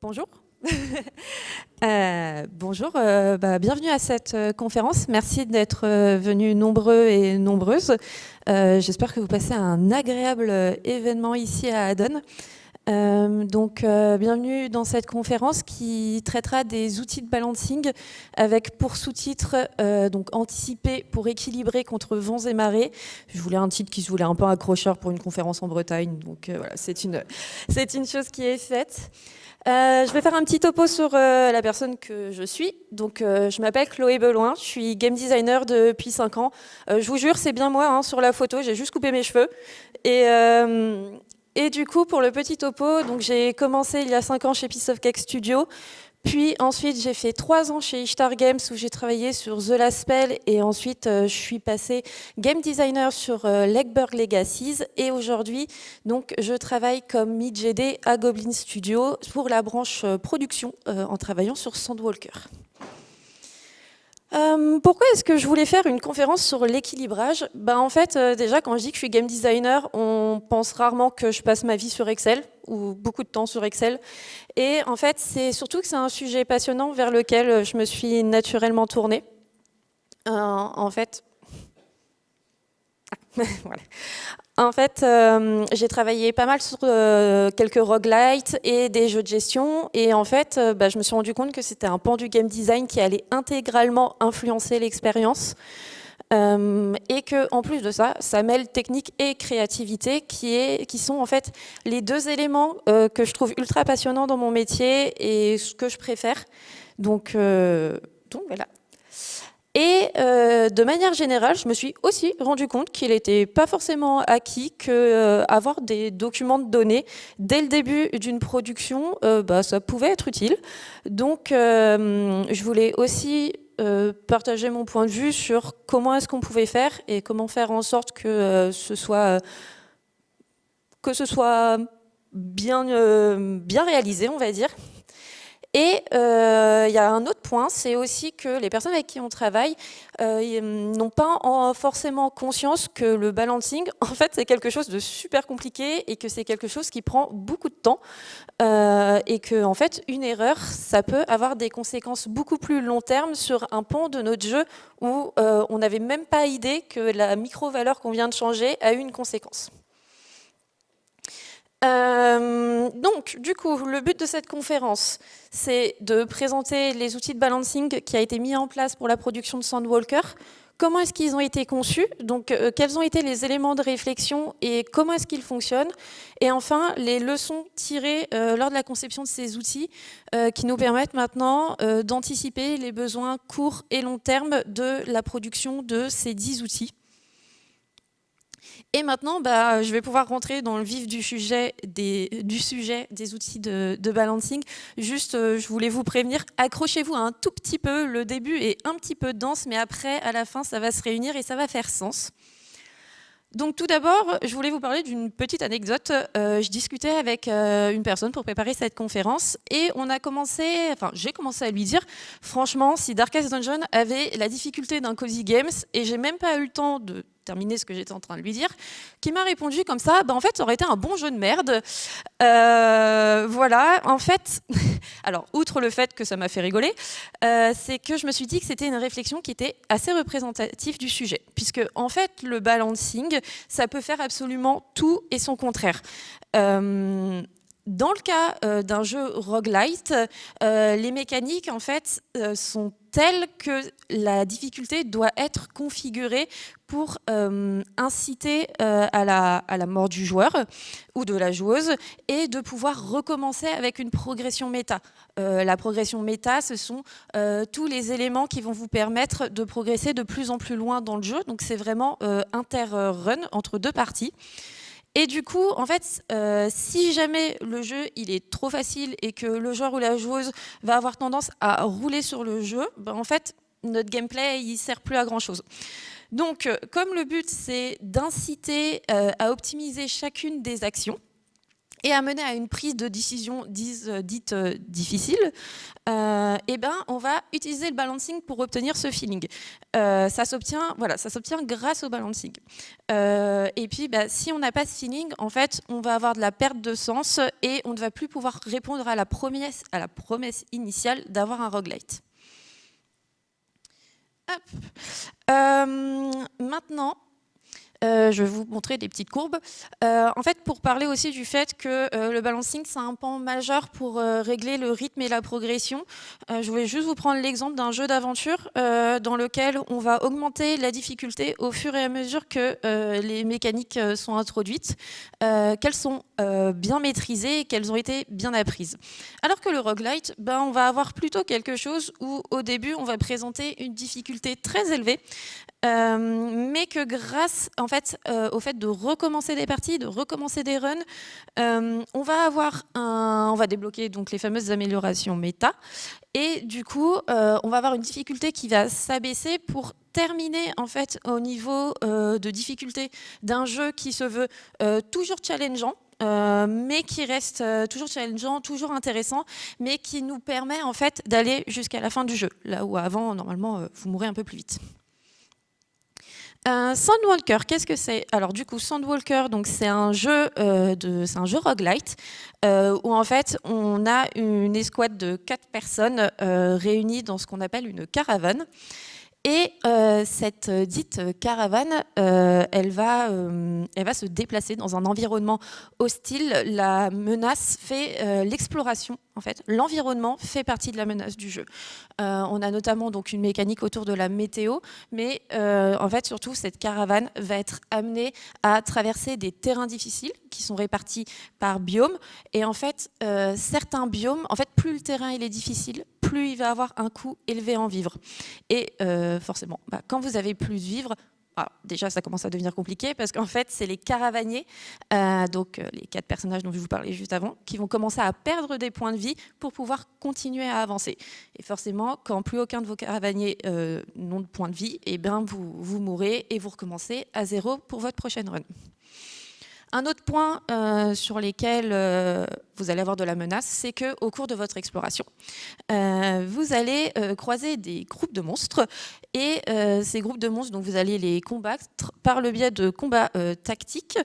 Bonjour. Bonjour, bienvenue à cette conférence. Merci d'être venus nombreux et nombreuses. J'espère que vous passez un agréable événement ici à Adonne. Bienvenue dans cette conférence qui traitera des outils de balancing avec pour sous-titre anticiper pour équilibrer contre vents et marées. Je voulais un titre qui se voulait un peu accrocheur pour une conférence en Bretagne, donc voilà, c'est une chose qui est faite. Je vais faire un petit topo sur la personne que je suis. Je m'appelle Chloé Beloin, je suis game designer depuis 5 ans. Je vous jure, c'est bien moi sur la photo, j'ai juste coupé mes cheveux. Et du coup, pour le petit topo, j'ai commencé il y a 5 ans chez Piece of Cake Studio. Puis ensuite, j'ai fait 3 ans chez Ishtar Games où j'ai travaillé sur The Last Spell. Et ensuite, je suis passée game designer sur Legburg Legacies. Et aujourd'hui, je travaille comme mid GD à Goblin Studio pour la branche production en travaillant sur Sandwalker. Pourquoi est-ce que je voulais faire une conférence sur l'équilibrage ? En fait, déjà, quand je dis que je suis game designer, on pense rarement que je passe ma vie sur Excel ou beaucoup de temps sur Excel. Et en fait, c'est surtout que c'est un sujet passionnant vers lequel je me suis naturellement tournée. En fait, voilà. En fait, j'ai travaillé pas mal sur quelques roguelites et des jeux de gestion. Et en fait, je me suis rendu compte que c'était un pan du game design qui allait intégralement influencer l'expérience. Et qu'en plus de ça, ça mêle technique et créativité qui sont en fait les deux éléments que je trouve ultra passionnants dans mon métier et ce que je préfère. Donc voilà. Et de manière générale, je me suis aussi rendu compte qu'il n'était pas forcément acquis qu'avoir des documents de données dès le début d'une production, ça pouvait être utile. Donc, je voulais aussi partager mon point de vue sur comment est-ce qu'on pouvait faire et comment faire en sorte que ce soit bien réalisé, on va dire. Et il y a un autre point, c'est aussi que les personnes avec qui on travaille n'ont pas forcément conscience que le balancing, en fait, c'est quelque chose de super compliqué et que c'est quelque chose qui prend beaucoup de temps et que, en fait, une erreur, ça peut avoir des conséquences beaucoup plus long terme sur un pan de notre jeu où on n'avait même pas idée que la micro-valeur qu'on vient de changer a eu une conséquence. Du coup, le but de cette conférence, c'est de présenter les outils de balancing qui a été mis en place pour la production de Sandwalker. Comment est-ce qu'ils ont été conçus ? Quels ont été les éléments de réflexion et comment est-ce qu'ils fonctionnent ? Et enfin, les leçons tirées lors de la conception de ces outils qui nous permettent maintenant d'anticiper les besoins court et long terme de la production de ces 10 outils. Et maintenant, je vais pouvoir rentrer dans le vif du sujet des outils de balancing. Juste, je voulais vous prévenir, accrochez-vous un tout petit peu. Le début est un petit peu dense, mais après, à la fin, ça va se réunir et ça va faire sens. Donc tout d'abord, je voulais vous parler d'une petite anecdote. Je discutais avec une personne pour préparer cette conférence et j'ai commencé à lui dire, franchement, si Darkest Dungeon avait la difficulté d'un Cozy Games, et j'ai même pas eu le temps de terminer ce que j'étais en train de lui dire, qui m'a répondu comme ça, en fait, ça aurait été un bon jeu de merde. Voilà, en fait, alors, outre le fait que ça m'a fait rigoler, c'est que je me suis dit que c'était une réflexion qui était assez représentative du sujet, puisque, en fait, le balancing, ça peut faire absolument tout et son contraire. Dans le cas d'un jeu roguelite, les mécaniques en fait sont telles que la difficulté doit être configurée pour inciter à la mort du joueur ou de la joueuse et de pouvoir recommencer avec une progression méta. La progression méta, ce sont tous les éléments qui vont vous permettre de progresser de plus en plus loin dans le jeu. Donc c'est vraiment inter-run entre deux parties. Et du coup, en fait, si jamais le jeu il est trop facile et que le joueur ou la joueuse va avoir tendance à rouler sur le jeu, en fait, notre gameplay il sert plus à grand chose. Donc, comme le but c'est d'inciter à optimiser chacune des actions, et amener à une prise de décision dite difficile, eh ben, on va utiliser le balancing pour obtenir ce feeling. Ça s'obtient grâce au balancing. Et puis, si on n'a pas ce feeling, en fait, on va avoir de la perte de sens et on ne va plus pouvoir répondre à la promesse initiale d'avoir un roguelite. Maintenant, je vais vous montrer des petites courbes. En fait, pour parler aussi du fait que le balancing, c'est un pan majeur pour régler le rythme et la progression, je voulais juste vous prendre l'exemple d'un jeu d'aventure dans lequel on va augmenter la difficulté au fur et à mesure que les mécaniques sont introduites, qu'elles sont bien maîtrisées et qu'elles ont été bien apprises. Alors que le roguelite, on va avoir plutôt quelque chose où au début, on va présenter une difficulté très élevée, mais que grâce au fait de recommencer des parties, de recommencer des runs, on va débloquer donc les fameuses améliorations méta, et du coup on va avoir une difficulté qui va s'abaisser pour terminer en fait au niveau de difficulté d'un jeu qui se veut toujours challengeant, mais qui reste toujours challengeant, toujours intéressant, mais qui nous permet en fait d'aller jusqu'à la fin du jeu, là où avant normalement vous mourrez un peu plus vite. Sandwalker, qu'est-ce que c'est? Alors du coup, Sandwalker, donc c'est un jeu roguelite où en fait on a une escouade de 4 personnes réunies dans ce qu'on appelle une caravane. Et cette dite caravane, elle va se déplacer dans un environnement hostile. La menace fait l'exploration. En fait, l'environnement fait partie de la menace du jeu. On a notamment donc une mécanique autour de la météo, mais en fait surtout cette caravane va être amenée à traverser des terrains difficiles qui sont répartis par biome. Et en fait, certains biomes, en fait, plus le terrain il est difficile, plus il va avoir un coût élevé en vivre. Et forcément, quand vous avez plus de vivres, déjà ça commence à devenir compliqué parce qu'en fait c'est les caravaniers, donc les 4 personnages dont je vous parlais juste avant, qui vont commencer à perdre des points de vie pour pouvoir continuer à avancer. Et forcément, quand plus aucun de vos caravaniers n'ont de points de vie, et bien vous mourrez et vous recommencez à 0 pour votre prochaine run. Un autre point sur lesquels vous allez avoir de la menace, c'est qu'au cours de votre exploration, vous allez croiser des groupes de monstres, et ces groupes de monstres, donc vous allez les combattre par le biais de combats tactiques,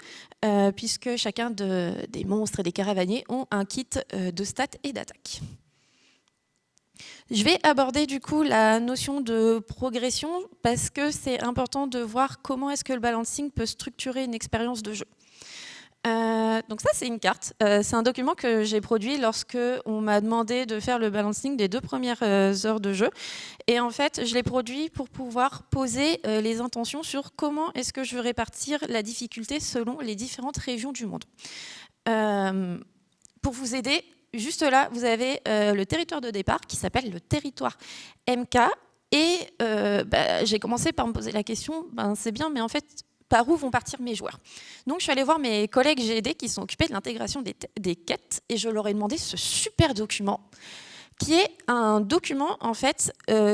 puisque chacun des monstres et des caravaniers ont un kit de stats et d'attaque. Je vais aborder du coup la notion de progression parce que c'est important de voir comment est-ce que le balancing peut structurer une expérience de jeu. Donc ça, c'est une carte. C'est un document que j'ai produit lorsque on m'a demandé de faire le balancing des 2 premières heures de jeu. Et en fait, je l'ai produit pour pouvoir poser les intentions sur comment est-ce que je veux répartir la difficulté selon les différentes régions du monde. Pour vous aider, juste là, vous avez le territoire de départ qui s'appelle le territoire MK. Et j'ai commencé par me poser la question, c'est bien, mais en fait, par où vont partir mes joueurs? Donc je suis allée voir mes collègues GD qui sont occupés de l'intégration des quêtes, et je leur ai demandé ce super document qui est un document en fait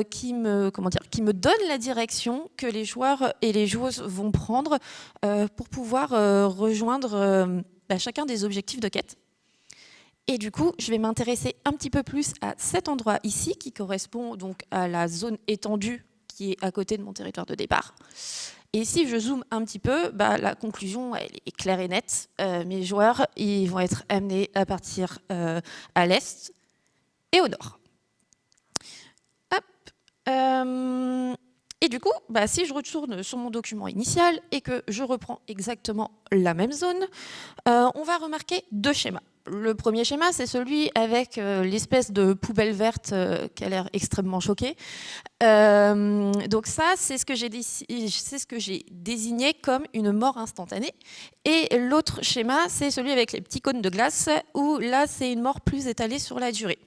qui me donne la direction que les joueurs et les joueuses vont prendre pour pouvoir rejoindre chacun des objectifs de quête. Et du coup, je vais m'intéresser un petit peu plus à cet endroit ici qui correspond donc à la zone étendue qui est à côté de mon territoire de départ. Et si je zoome un petit peu, la conclusion elle est claire et nette. Mes joueurs ils vont être amenés à partir à l'est et au nord. Hop. Et du coup, si je retourne sur mon document initial et que je reprends exactement la même zone, on va remarquer 2 schémas. Le premier schéma, c'est celui avec l'espèce de poubelle verte qui a l'air extrêmement choquée. Donc ça, c'est ce que j'ai désigné comme une mort instantanée. Et l'autre schéma, c'est celui avec les petits cônes de glace, où là, c'est une mort plus étalée sur la durée.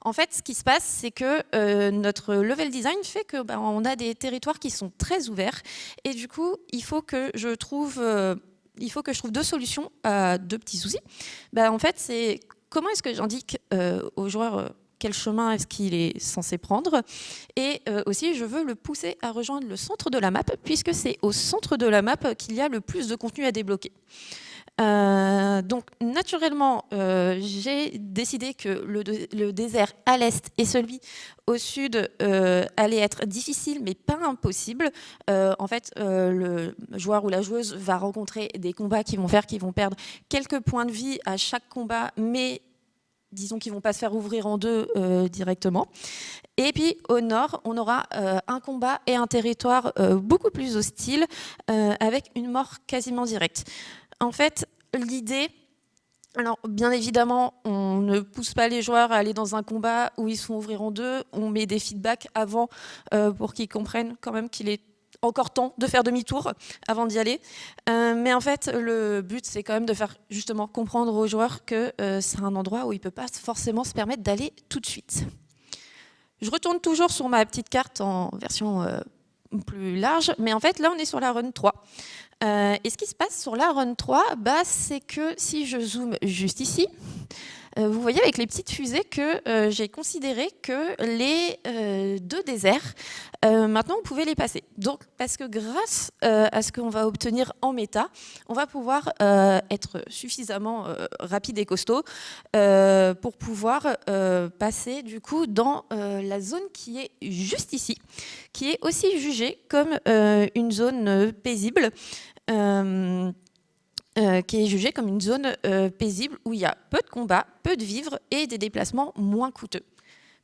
En fait, ce qui se passe, c'est que notre level design fait que on a des territoires qui sont très ouverts, et du coup, il faut que je trouve 2 solutions à 2 petits soucis. En fait, c'est comment est-ce que j'indique au joueur quel chemin est-ce qu'il est censé prendre, et aussi je veux le pousser à rejoindre le centre de la map, puisque c'est au centre de la map qu'il y a le plus de contenu à débloquer. Donc naturellement, j'ai décidé que le désert à l'est et celui au sud allait être difficile mais pas impossible. En fait, le joueur ou la joueuse va rencontrer des combats qui vont faire qu'ils vont perdre quelques points de vie à chaque combat, mais disons qu'ils ne vont pas se faire ouvrir en deux directement. Et puis au nord, on aura un combat et un territoire beaucoup plus hostile avec une mort quasiment directe. En fait, l'idée, alors bien évidemment, on ne pousse pas les joueurs à aller dans un combat où ils se font ouvrir en deux, on met des feedbacks avant pour qu'ils comprennent quand même qu'il est encore temps de faire demi-tour avant d'y aller. Mais en fait, le but, c'est quand même de faire justement comprendre aux joueurs que c'est un endroit où ils ne peuvent pas forcément se permettre d'aller tout de suite. Je retourne toujours sur ma petite carte en version plus large, mais en fait, là, on est sur la run 3. Et ce qui se passe sur la run 3, c'est que si je zoome juste ici, vous voyez avec les petites fusées que j'ai considéré que les deux déserts, maintenant on pouvait les passer. Donc, parce que grâce à ce qu'on va obtenir en méta, on va pouvoir être suffisamment rapide et costaud pour pouvoir passer du coup dans la zone qui est juste ici, qui est aussi jugée comme une zone paisible. Qui est jugée comme une zone paisible où il y a peu de combats, peu de vivres et des déplacements moins coûteux.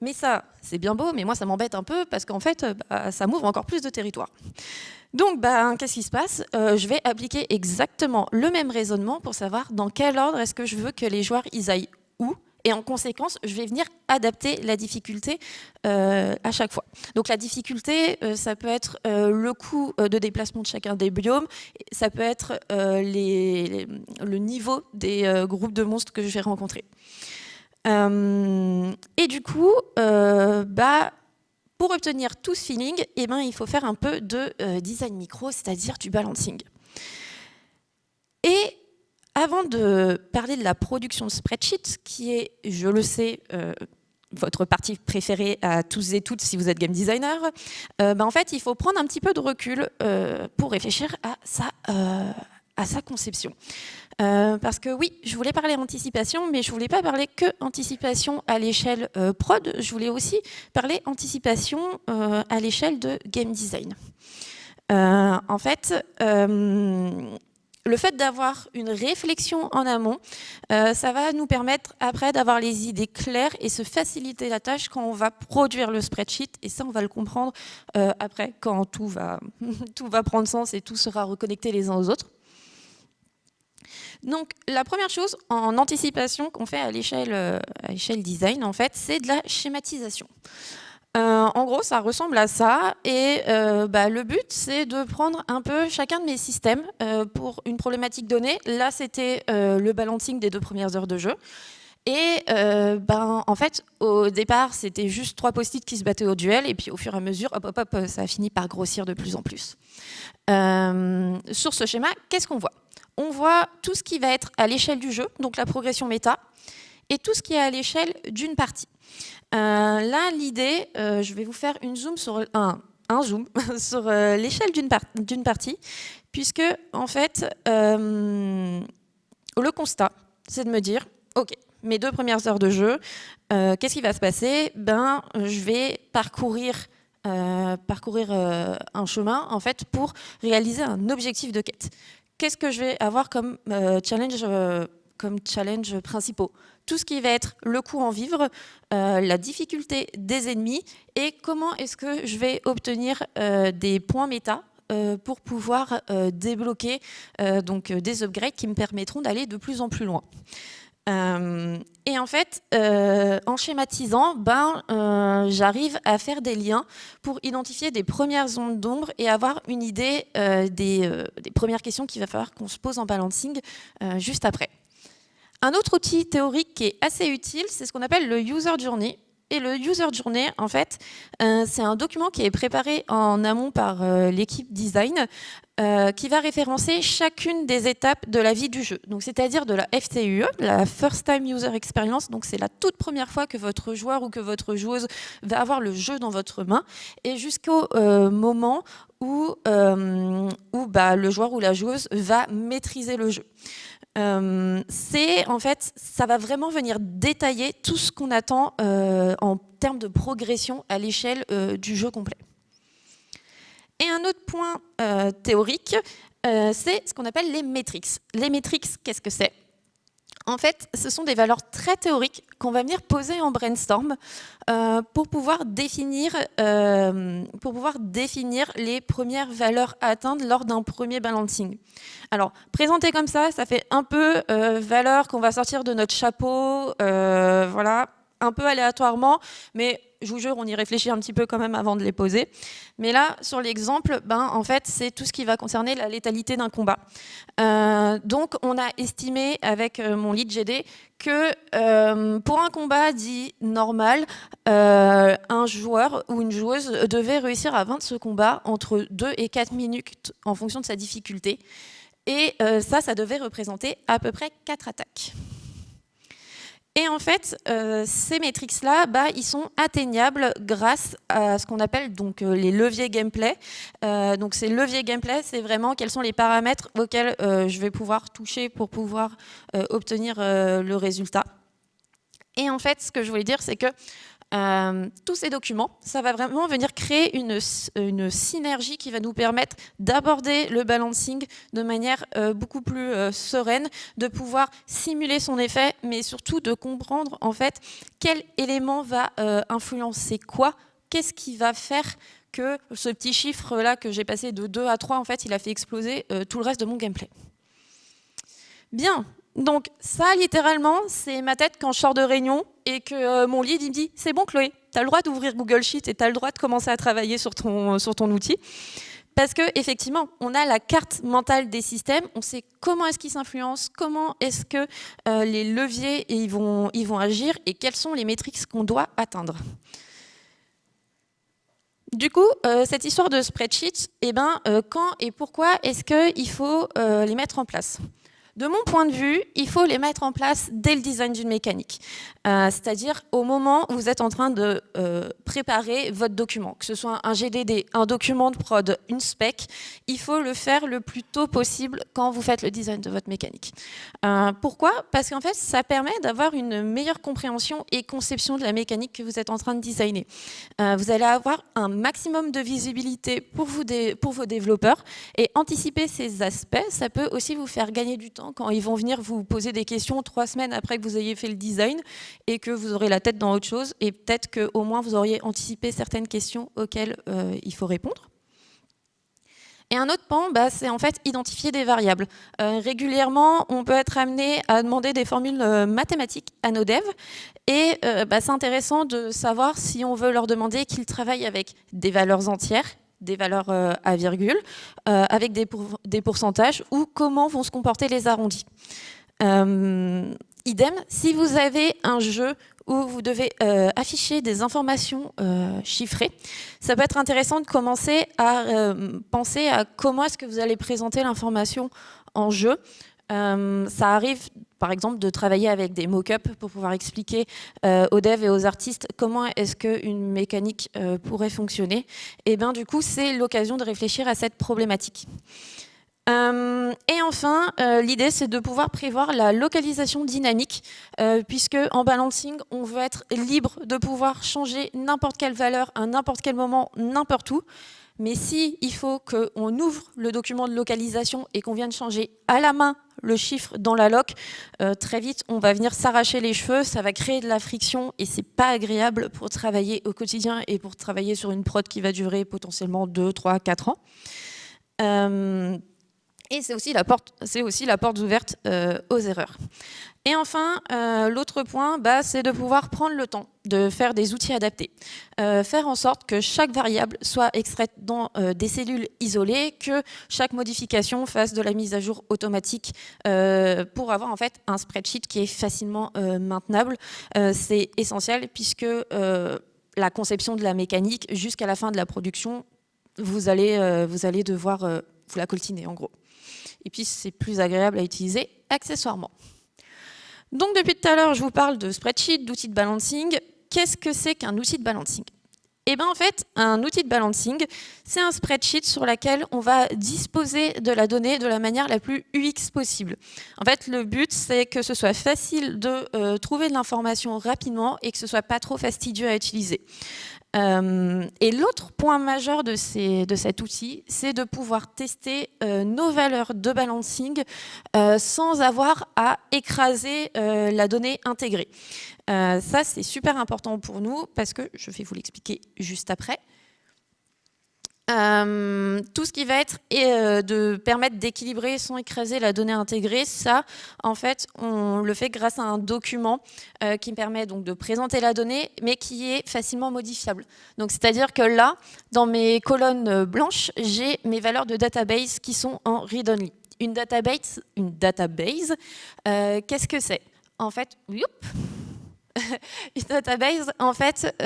Mais ça, c'est bien beau, mais moi, ça m'embête un peu parce qu'en fait, ça m'ouvre encore plus de territoire. Donc, qu'est-ce qui se passe ? Je vais appliquer exactement le même raisonnement pour savoir dans quel ordre est-ce que je veux que les joueurs ils aillent où. Et en conséquence, je vais venir adapter la difficulté à chaque fois. Donc la difficulté, ça peut être le coût de déplacement de chacun des biomes, ça peut être le niveau des groupes de monstres que je vais rencontrer. Et du coup, pour obtenir tout ce feeling, il faut faire un peu de design micro, c'est-à-dire du balancing. Et avant de parler de la production de spreadsheet, qui est, je le sais, votre partie préférée à tous et toutes si vous êtes game designer, en fait, il faut prendre un petit peu de recul pour réfléchir à sa conception. Parce que oui, je voulais parler anticipation, mais je ne voulais pas parler que anticipation à l'échelle prod, je voulais aussi parler anticipation à l'échelle de game design. En fait, le fait d'avoir une réflexion en amont, ça va nous permettre après d'avoir les idées claires et se faciliter la tâche quand on va produire le spreadsheet. Et ça, on va le comprendre après, quand tout va prendre sens et tout sera reconnecté les uns aux autres. Donc, la première chose en anticipation qu'on fait à l'échelle design, en fait, c'est de la schématisation. En gros, ça ressemble à ça et le but, c'est de prendre un peu chacun de mes systèmes pour une problématique donnée. Là, c'était le balancing des 2 premières heures de jeu. Et en fait, au départ, c'était juste 3 post-it qui se battaient au duel et puis au fur et à mesure, ça a fini par grossir de plus en plus. Sur ce schéma, qu'est-ce qu'on voit ? On voit tout ce qui va être à l'échelle du jeu, donc la progression méta, et tout ce qui est à l'échelle d'une partie. Là, l'idée, je vais vous faire un zoom sur l'échelle d'une partie, puisque, en fait, le constat, c'est de me dire, OK, mes 2 premières heures de jeu, qu'est-ce qui va se passer ? Je vais parcourir un chemin, en fait, pour réaliser un objectif de quête. Qu'est-ce que je vais avoir comme challenge principaux ? Tout ce qui va être le coût en vivres, la difficulté des ennemis et comment est-ce que je vais obtenir des points méta pour pouvoir débloquer des upgrades qui me permettront d'aller de plus en plus loin. Et en fait, en schématisant, j'arrive à faire des liens pour identifier des premières zones d'ombre et avoir une idée des premières questions qu'il va falloir qu'on se pose en balancing juste après. Un autre outil théorique qui est assez utile, c'est ce qu'on appelle le user journey. Et le user journey, en fait, c'est un document qui est préparé en amont par l'équipe design qui va référencer chacune des étapes de la vie du jeu. Donc, c'est-à-dire de la FTUE, la First Time User Experience. Donc, c'est la toute première fois que votre joueur ou que votre joueuse va avoir le jeu dans votre main, et jusqu'au moment où le joueur ou la joueuse va maîtriser le jeu. En fait, ça va vraiment venir détailler tout ce qu'on attend en termes de progression à l'échelle du jeu complet. Et un autre point théorique, c'est ce qu'on appelle les métriques. Les métriques, qu'est-ce que c'est ? En fait, ce sont des valeurs très théoriques qu'on va venir poser en brainstorm pour pouvoir définir les premières valeurs à atteindre lors d'un premier balancing. Alors, présenté comme ça fait un peu valeur qu'on va sortir de notre chapeau, voilà, un peu aléatoirement, mais je vous jure, on y réfléchit un petit peu quand même avant de les poser. Mais là, sur l'exemple, en fait, c'est tout ce qui va concerner la létalité d'un combat. Donc, on a estimé avec mon lead GD que pour un combat dit normal, un joueur ou une joueuse devait réussir à vaincre ce combat entre 2 et 4 minutes en fonction de sa difficulté. Et ça devait représenter à peu près 4 attaques. Et en fait, ces métriques-là, ils sont atteignables grâce à ce qu'on appelle donc les leviers gameplay. Donc ces leviers gameplay, c'est vraiment quels sont les paramètres auxquels je vais pouvoir toucher pour pouvoir obtenir le résultat. Et en fait, ce que je voulais dire, c'est que tous ces documents, ça va vraiment venir créer une synergie qui va nous permettre d'aborder le balancing de manière beaucoup plus sereine, de pouvoir simuler son effet, mais surtout de comprendre en fait quel élément va influencer quoi, qu'est-ce qui va faire que ce petit chiffre-là que j'ai passé de 2 à 3, en fait, il a fait exploser tout le reste de mon gameplay. Bien. Donc ça, littéralement, c'est ma tête quand je sors de réunion et que mon lead il me dit « C'est bon Chloé, tu as le droit d'ouvrir Google Sheet et tu as le droit de commencer à travailler sur ton outil. » Parce qu'effectivement, on a la carte mentale des systèmes, on sait comment est-ce qu'ils s'influencent, comment est-ce que les leviers ils vont agir et quelles sont les métriques qu'on doit atteindre. Du coup, cette histoire de spreadsheet, quand et pourquoi est-ce qu'il faut les mettre en place ? De mon point de vue, il faut les mettre en place dès le design d'une mécanique. C'est-à-dire au moment où vous êtes en train de préparer votre document, que ce soit un GDD, un document de prod, une spec, il faut le faire le plus tôt possible quand vous faites le design de votre mécanique. Pourquoi ? Parce qu'en fait, ça permet d'avoir une meilleure compréhension et conception de la mécanique que vous êtes en train de designer. Vous allez avoir un maximum de visibilité pour vos développeurs et anticiper ces aspects, ça peut aussi vous faire gagner du temps quand ils vont venir vous poser des questions 3 semaines après que vous ayez fait le design et que vous aurez la tête dans autre chose et peut-être qu'au moins vous auriez anticipé certaines questions auxquelles il faut répondre. Et un autre pan, c'est en fait identifier des variables. Régulièrement, on peut être amené à demander des formules mathématiques à nos devs et c'est intéressant de savoir si on veut leur demander qu'ils travaillent avec des valeurs entières, des valeurs à virgule, avec des pourcentages ou comment vont se comporter les arrondis. Idem, si vous avez un jeu où vous devez afficher des informations chiffrées, ça peut être intéressant de commencer à penser à comment est-ce que vous allez présenter l'information en jeu. Ça arrive, par exemple, de travailler avec des mock-ups pour pouvoir expliquer aux devs et aux artistes comment est-ce qu'une mécanique pourrait fonctionner. Et bien, du coup, c'est l'occasion de réfléchir à cette problématique. Et enfin, l'idée, c'est de pouvoir prévoir la localisation dynamique, puisque en balancing, on veut être libre de pouvoir changer n'importe quelle valeur à n'importe quel moment, n'importe où. Mais si il faut qu'on ouvre le document de localisation et qu'on vienne changer à la main le chiffre dans la loc, très vite, on va venir s'arracher les cheveux, ça va créer de la friction et c'est pas agréable pour travailler au quotidien et pour travailler sur une prod qui va durer potentiellement 2, 3, 4 ans. Et c'est aussi la porte ouverte aux erreurs. Et enfin, l'autre point, c'est de pouvoir prendre le temps de faire des outils adaptés. Faire en sorte que chaque variable soit extraite dans des cellules isolées, que chaque modification fasse de la mise à jour automatique pour avoir en fait un spreadsheet qui est facilement maintenable. C'est essentiel puisque la conception de la mécanique jusqu'à la fin de la production, vous allez devoir vous la coltinez en gros. Et puis c'est plus agréable à utiliser accessoirement. Donc depuis tout à l'heure, je vous parle de spreadsheet, d'outils de balancing. Qu'est-ce que c'est qu'un outil de balancing ? Eh bien, en fait, un outil de balancing, c'est un spreadsheet sur lequel on va disposer de la donnée de la manière la plus UX possible. En fait, le but, c'est que ce soit facile de trouver de l'information rapidement et que ce soit pas trop fastidieux à utiliser. Et l'autre point majeur de cet outil, c'est de pouvoir tester nos valeurs de balancing sans avoir à écraser la donnée intégrée. Ça, c'est super important pour nous parce que, je vais vous l'expliquer juste après, tout ce qui va être de permettre d'équilibrer sans écraser la donnée intégrée, ça, en fait, on le fait grâce à un document qui permet donc de présenter la donnée, mais qui est facilement modifiable. Donc, c'est-à-dire que là, dans mes colonnes blanches, j'ai mes valeurs de database qui sont en read-only. Une database, qu'est-ce que c'est ? En fait, une database, en fait,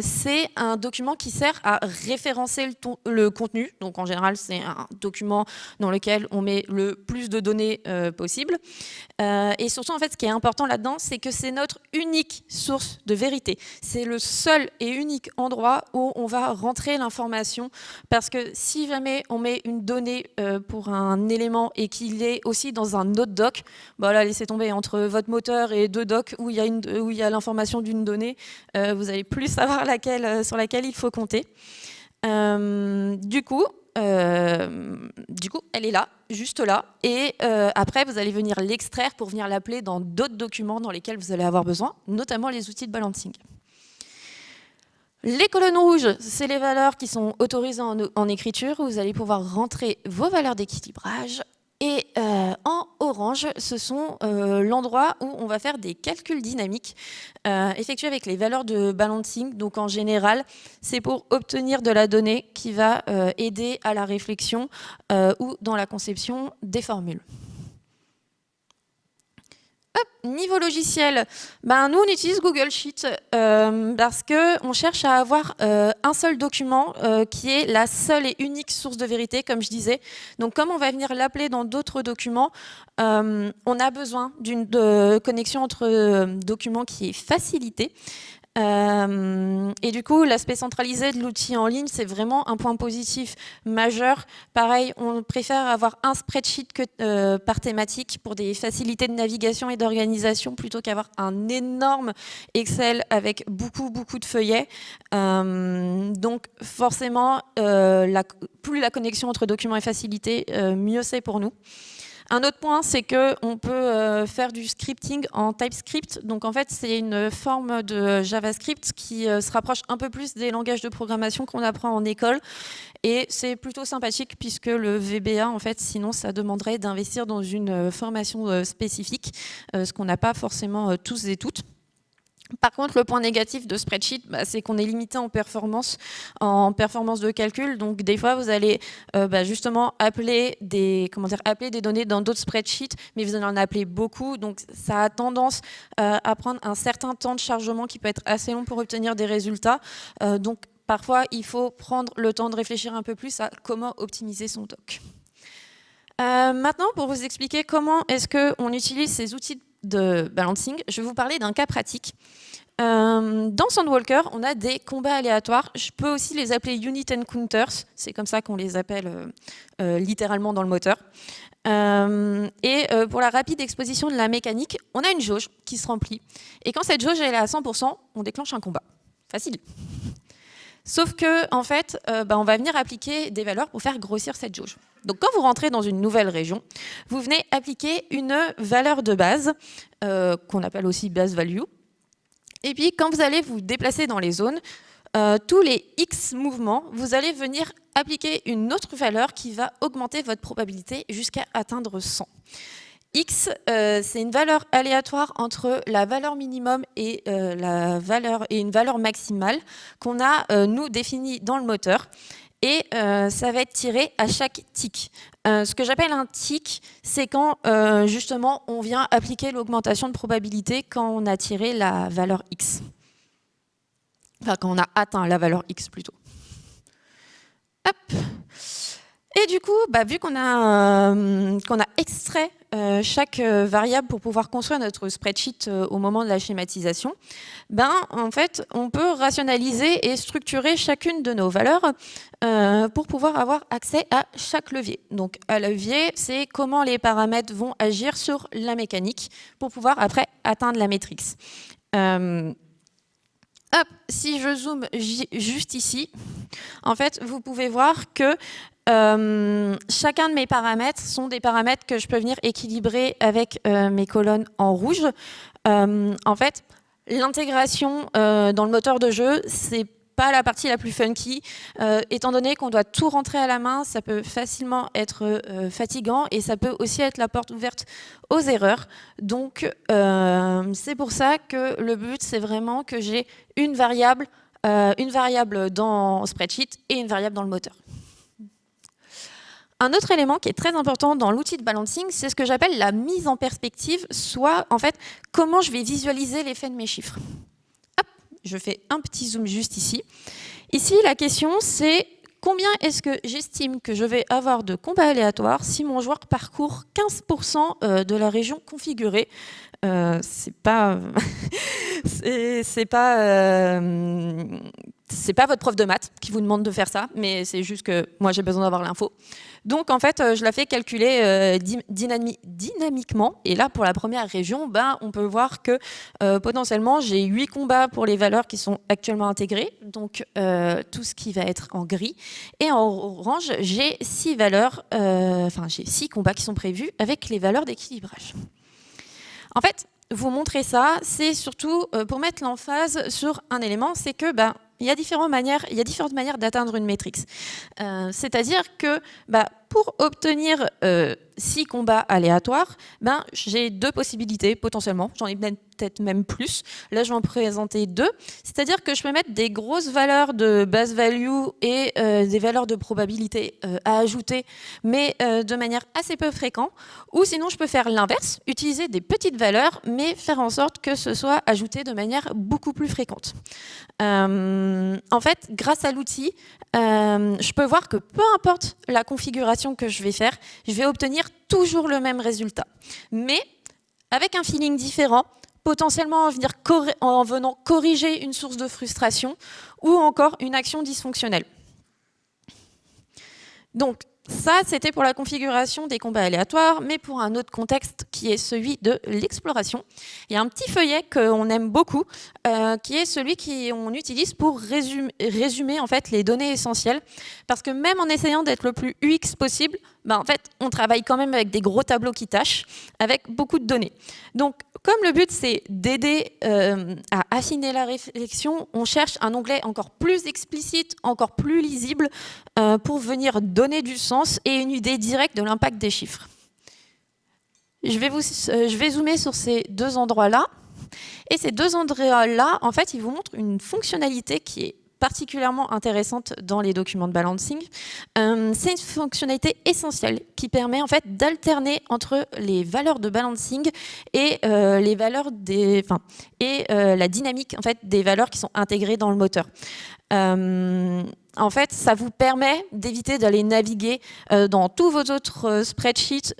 c'est un document qui sert à référencer le contenu. Donc, en général, c'est un document dans lequel on met le plus de données possible. Et surtout, en fait, ce qui est important là-dedans, c'est que c'est notre unique source de vérité. C'est le seul et unique endroit où on va rentrer l'information. Parce que si jamais on met une donnée pour un élément et qu'il est aussi dans un autre doc, bah là, laissez tomber entre votre moteur et deux docs où il y a l'information d'une donnée, vous allez plus savoir sur laquelle il faut compter. Du coup, elle est là, juste là, et après, vous allez venir l'extraire pour venir l'appeler dans d'autres documents dans lesquels vous allez avoir besoin, notamment les outils de balancing. Les colonnes rouges, c'est les valeurs qui sont autorisées en écriture. Vous allez pouvoir rentrer vos valeurs d'équilibrage. Et en orange, ce sont l'endroit où on va faire des calculs dynamiques effectués avec les valeurs de balancing. Donc en général, c'est pour obtenir de la donnée qui va aider à la réflexion ou dans la conception des formules. Niveau logiciel, nous on utilise Google Sheets parce qu'on cherche à avoir un seul document qui est la seule et unique source de vérité, comme je disais. Donc comme on va venir l'appeler dans d'autres documents, on a besoin d'une connexion entre documents qui est facilitée. Et du coup, l'aspect centralisé de l'outil en ligne, c'est vraiment un point positif majeur. Pareil, on préfère avoir un spreadsheet par thématique pour des facilités de navigation et d'organisation plutôt qu'avoir un énorme Excel avec beaucoup de feuillets. Donc forcément, plus la connexion entre documents est facilitée, mieux c'est pour nous. Un autre point, c'est qu'on peut faire du scripting en TypeScript. Donc en fait, c'est une forme de JavaScript qui se rapproche un peu plus des langages de programmation qu'on apprend en école. Et c'est plutôt sympathique puisque le VBA, en fait, sinon, ça demanderait d'investir dans une formation spécifique, ce qu'on n'a pas forcément tous et toutes. Par contre, le point négatif de spreadsheet, c'est qu'on est limité en performance de calcul. Donc, des fois, vous allez justement appeler des données dans d'autres spreadsheets, mais vous allez en appeler beaucoup. Donc, ça a tendance à prendre un certain temps de chargement qui peut être assez long pour obtenir des résultats. Donc, parfois, il faut prendre le temps de réfléchir un peu plus à comment optimiser son doc. Maintenant, pour vous expliquer comment est-ce qu'on utilise ces outils de balancing, je vais vous parler d'un cas pratique. Dans Sandwalker, on a des combats aléatoires. Je peux aussi les appeler unit encounters. C'est comme ça qu'on les appelle littéralement dans le moteur. Pour la rapide exposition de la mécanique, on a une jauge qui se remplit. Et quand cette jauge elle est à 100%, on déclenche un combat. Facile. Sauf que, en fait, on va venir appliquer des valeurs pour faire grossir cette jauge. Donc, quand vous rentrez dans une nouvelle région, vous venez appliquer une valeur de base, qu'on appelle aussi base value. Et puis, quand vous allez vous déplacer dans les zones, tous les X mouvements, vous allez venir appliquer une autre valeur qui va augmenter votre probabilité jusqu'à atteindre 100. X, c'est une valeur aléatoire entre la valeur minimum et une valeur maximale qu'on a, nous, définie dans le moteur. Et ça va être tiré à chaque tick. Ce que j'appelle un tick, c'est quand, justement, on vient appliquer l'augmentation de probabilité quand on a tiré la valeur X. Enfin, quand on a atteint la valeur X, plutôt. Hop. Et du coup, vu qu'on a extrait chaque variable pour pouvoir construire notre spreadsheet au moment de la schématisation, en fait, on peut rationaliser et structurer chacune de nos valeurs pour pouvoir avoir accès à chaque levier. Donc, un levier, c'est comment les paramètres vont agir sur la mécanique pour pouvoir après atteindre la matrix. Si je zoome juste ici, en fait, vous pouvez voir que chacun de mes paramètres sont des paramètres que je peux venir équilibrer avec mes colonnes en rouge. En fait, l'intégration dans le moteur de jeu, c'est pas la partie la plus funky, étant donné qu'on doit tout rentrer à la main, ça peut facilement être fatigant et ça peut aussi être la porte ouverte aux erreurs. Donc, c'est pour ça que le but, c'est vraiment que j'ai une variable dans spreadsheet et une variable dans le moteur. Un autre élément qui est très important dans l'outil de balancing, c'est ce que j'appelle la mise en perspective, soit en fait comment je vais visualiser l'effet de mes chiffres. Hop, je fais un petit zoom juste ici. Ici, la question, c'est combien est-ce que j'estime que je vais avoir de combats aléatoires si mon joueur parcourt 15% de la région configurée. C'est pas votre prof de maths qui vous demande de faire ça, mais c'est juste que moi j'ai besoin d'avoir l'info. Donc en fait, je la fais calculer dynamiquement. Et là, pour la première région, on peut voir que potentiellement j'ai 8 combats pour les valeurs qui sont actuellement intégrées, donc tout ce qui va être en gris. Et en orange, j'ai 6 valeurs, j'ai 6 combats qui sont prévus avec les valeurs d'équilibrage. En fait, vous montrer ça, c'est surtout pour mettre l'emphase sur un élément, c'est que il y a différentes manières d'atteindre une matrix. C'est-à-dire que pour obtenir 6 combats aléatoires, j'ai 2 possibilités potentiellement. J'en ai peut-être même plus. Là, je vais en présenter 2. C'est-à-dire que je peux mettre des grosses valeurs de base value et des valeurs de probabilité à ajouter, mais de manière assez peu fréquente. Ou sinon, je peux faire l'inverse, utiliser des petites valeurs, mais faire en sorte que ce soit ajouté de manière beaucoup plus fréquente. En fait, grâce à l'outil, je peux voir que peu importe la configuration que je vais faire, je vais obtenir toujours le même résultat. Mais avec un feeling différent, potentiellement en venant corriger une source de frustration ou encore une action dysfonctionnelle. Donc, ça, c'était pour la configuration des combats aléatoires, mais pour un autre contexte qui est celui de l'exploration. Il y a un petit feuillet qu'on aime beaucoup, qui est celui qu'on utilise pour résumer en fait, les données essentielles. Parce que même en essayant d'être le plus UX possible, en fait, on travaille quand même avec des gros tableaux qui tâchent, avec beaucoup de données. Donc, comme le but, c'est d'aider à affiner la réflexion, on cherche un onglet encore plus explicite, encore plus lisible, pour venir donner du sens et une idée directe de l'impact des chiffres. Je vais zoomer sur ces 2 endroits-là. Et ces 2 endroits-là, en fait, ils vous montrent une fonctionnalité qui est particulièrement intéressante dans les documents de balancing. C'est une fonctionnalité essentielle qui permet en fait d'alterner entre les valeurs de balancing et les valeurs la dynamique en fait des valeurs qui sont intégrées dans le moteur. En fait, ça vous permet d'éviter d'aller naviguer dans tous vos autres spreadsheets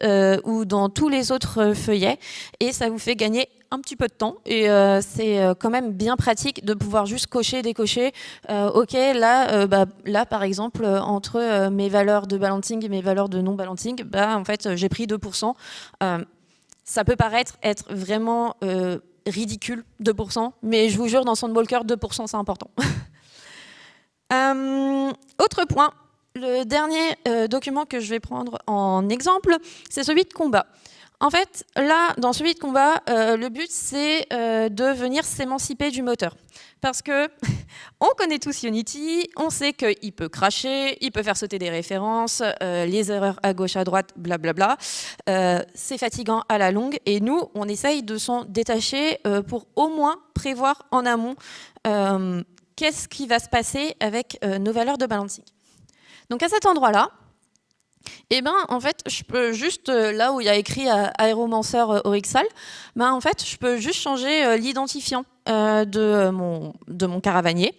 ou dans tous les autres feuillets, et ça vous fait gagner un petit peu de temps, et c'est quand même bien pratique de pouvoir juste cocher, décocher. Ok, là par exemple, entre mes valeurs de balancing et mes valeurs de non-balancing, en fait, j'ai pris 2%. Ça peut paraître être vraiment ridicule, 2%, mais je vous jure, dans SandWalker, 2%, c'est important. Autre point, le dernier document que je vais prendre en exemple, c'est celui de combat. En fait, là, dans celui de combat, le but, c'est de venir s'émanciper du moteur. Parce que on connaît tous Unity, on sait qu'il peut crasher, il peut faire sauter des références, les erreurs à gauche, à droite, blablabla. C'est fatigant à la longue. Et nous, on essaye de s'en détacher pour au moins prévoir en amont qu'est-ce qui va se passer avec nos valeurs de balancing. Donc à cet endroit-là, en fait, je peux juste, là où il y a écrit Aéromancer Orixal, en fait, je peux juste changer l'identifiant de mon caravanier.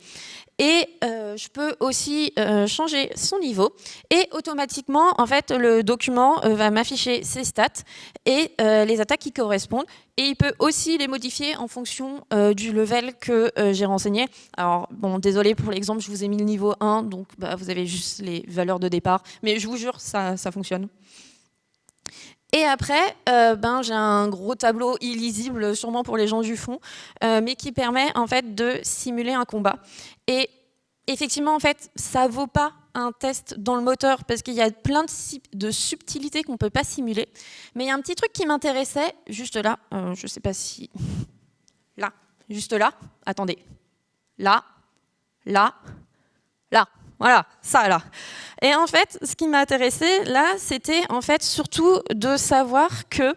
Et je peux aussi changer son niveau. Et automatiquement, en fait, le document va m'afficher ses stats et les attaques qui correspondent. Et il peut aussi les modifier en fonction du level que j'ai renseigné. Alors, bon, désolé pour l'exemple, je vous ai mis le niveau 1, donc vous avez juste les valeurs de départ. Mais je vous jure, ça fonctionne. Et après, j'ai un gros tableau illisible, sûrement pour les gens du fond, mais qui permet en fait de simuler un combat. Et effectivement, en fait, ça vaut pas un test dans le moteur parce qu'il y a plein de subtilités qu'on peut pas simuler. Mais il y a un petit truc qui m'intéressait, juste là. Je sais pas si là, juste là. Attendez, là, là, là. Voilà, ça là. Et en fait, ce qui m'a intéressé là, c'était en fait surtout de savoir que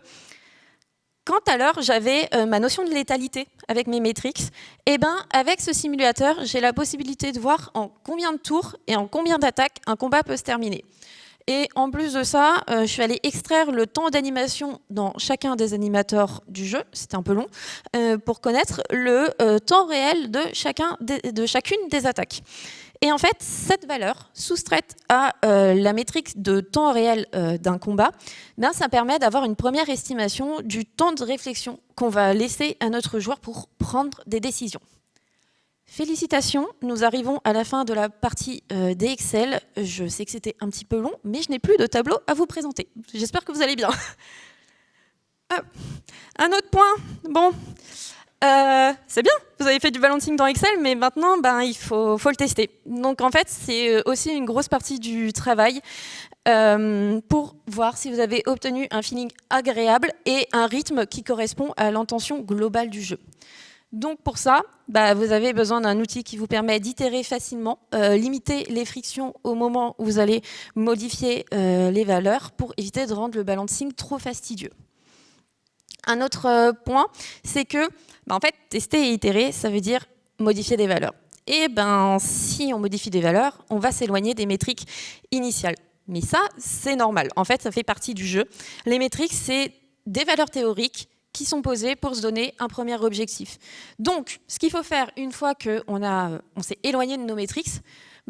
quand à l'heure j'avais ma notion de létalité avec mes métriques, et avec ce simulateur, j'ai la possibilité de voir en combien de tours et en combien d'attaques un combat peut se terminer. Et en plus de ça, je suis allée extraire le temps d'animation dans chacun des animateurs du jeu, c'était un peu long, pour connaître le temps réel de chacune des attaques. Et en fait, cette valeur, soustraite à la métrique de temps réel d'un combat, ça permet d'avoir une première estimation du temps de réflexion qu'on va laisser à notre joueur pour prendre des décisions. Félicitations, nous arrivons à la fin de la partie des Excel. Je sais que c'était un petit peu long, mais je n'ai plus de tableau à vous présenter. J'espère que vous allez bien. Un autre point, bon... c'est bien, vous avez fait du balancing dans Excel, mais maintenant, il faut le tester. Donc en fait, c'est aussi une grosse partie du travail pour voir si vous avez obtenu un feeling agréable et un rythme qui correspond à l'intention globale du jeu. Donc pour ça, vous avez besoin d'un outil qui vous permet d'itérer facilement, limiter les frictions au moment où vous allez modifier les valeurs pour éviter de rendre le balancing trop fastidieux. Un autre point, c'est que en fait, tester et itérer, ça veut dire modifier des valeurs. Et si on modifie des valeurs, on va s'éloigner des métriques initiales. Mais ça, c'est normal. En fait, ça fait partie du jeu. Les métriques, c'est des valeurs théoriques qui sont posées pour se donner un premier objectif. Donc, ce qu'il faut faire une fois qu'on s'est éloigné de nos métriques,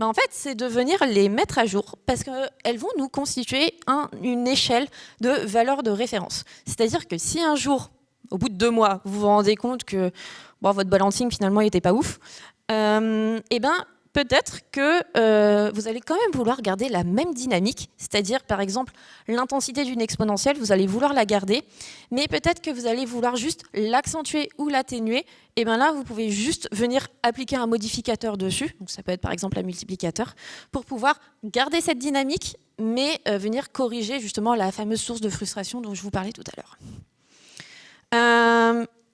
en fait, c'est de venir les mettre à jour parce qu'elles vont nous constituer une échelle de valeurs de référence. C'est-à-dire que si un jour, au bout de 2 mois, vous vous rendez compte que votre balancing, finalement, il n'était pas ouf, peut-être que vous allez quand même vouloir garder la même dynamique, c'est-à-dire, par exemple, l'intensité d'une exponentielle, vous allez vouloir la garder, mais peut-être que vous allez vouloir juste l'accentuer ou l'atténuer, et là, vous pouvez juste venir appliquer un modificateur dessus, donc ça peut être par exemple un multiplicateur, pour pouvoir garder cette dynamique, mais venir corriger justement la fameuse source de frustration dont je vous parlais tout à l'heure.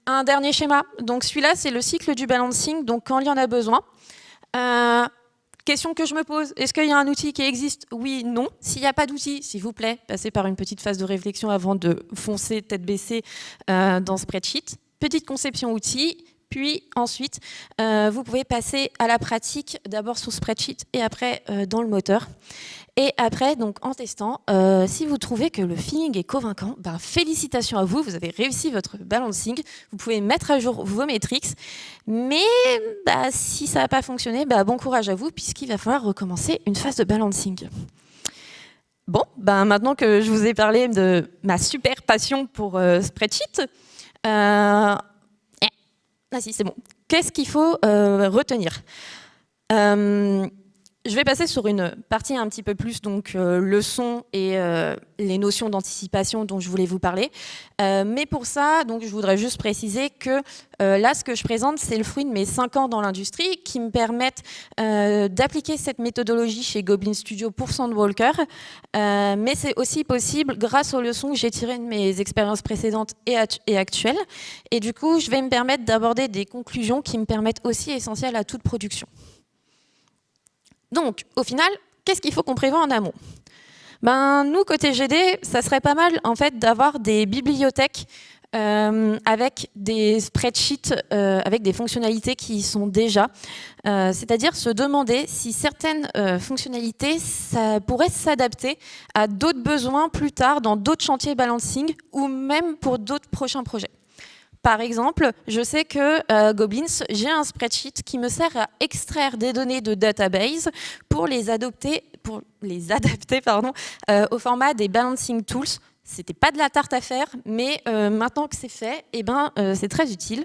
Un dernier schéma, donc celui-là, c'est le cycle du balancing, donc quand il y en a besoin. Question que je me pose, est-ce qu'il y a un outil qui existe? Oui, non. S'il n'y a pas d'outil, s'il vous plaît, passez par une petite phase de réflexion avant de foncer tête baissée dans Spreadsheet. Petite conception outil, puis ensuite, vous pouvez passer à la pratique, d'abord sur Spreadsheet et après dans le moteur. Et après, donc, en testant, si vous trouvez que le feeling est convaincant, félicitations à vous, vous avez réussi votre balancing, vous pouvez mettre à jour vos métriques, mais si ça n'a pas fonctionné, bon courage à vous, puisqu'il va falloir recommencer une phase de balancing. Bon, maintenant que je vous ai parlé de ma super passion pour Spreadsheet, si, c'est bon. Qu'est-ce qu'il faut retenir? Je vais passer sur une partie un petit peu plus, donc leçons et les notions d'anticipation dont je voulais vous parler. Mais pour ça, donc, je voudrais juste préciser que là, ce que je présente, c'est le fruit de mes 5 ans dans l'industrie qui me permettent d'appliquer cette méthodologie chez Goblin Studio pour Sandwalker. Mais c'est aussi possible grâce aux leçons que j'ai tirées de mes expériences précédentes et actuelles. Et du coup, je vais me permettre d'aborder des conclusions qui me permettent aussi essentielles à toute production. Donc, au final, qu'est-ce qu'il faut qu'on prévoie en amont? Nous, côté GD, ça serait pas mal en fait, d'avoir des bibliothèques avec des spreadsheets, avec des fonctionnalités qui y sont déjà. C'est-à-dire se demander si certaines fonctionnalités ça pourrait s'adapter à d'autres besoins plus tard dans d'autres chantiers balancing ou même pour d'autres prochains projets. Par exemple, je sais que Goblins, j'ai un spreadsheet qui me sert à extraire des données de database pour les adapter au format des balancing tools. C'était pas de la tarte à faire, mais maintenant que c'est fait, c'est très utile.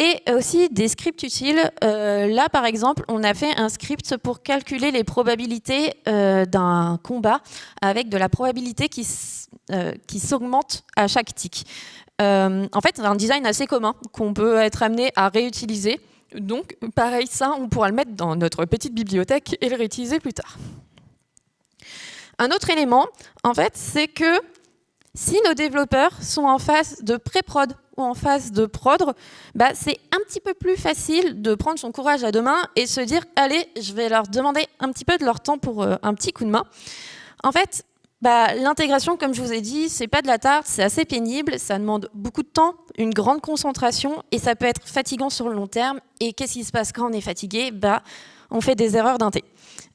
Et aussi des scripts utiles. Là, par exemple, on a fait un script pour calculer les probabilités d'un combat avec de la probabilité qui s'augmente à chaque tick. En fait, c'est un design assez commun qu'on peut être amené à réutiliser. Donc, pareil, ça, on pourra le mettre dans notre petite bibliothèque et le réutiliser plus tard. Un autre élément, en fait, c'est que si nos développeurs sont en phase de pré-prod ou en phase de prod, c'est un petit peu plus facile de prendre son courage à deux mains et se dire « Allez, je vais leur demander un petit peu de leur temps pour un petit coup de main ». En fait, l'intégration, comme je vous ai dit, c'est pas de la tarte, c'est assez pénible, ça demande beaucoup de temps, une grande concentration et ça peut être fatigant sur le long terme. Et qu'est-ce qui se passe quand on est fatigué ? On fait des erreurs d'inté.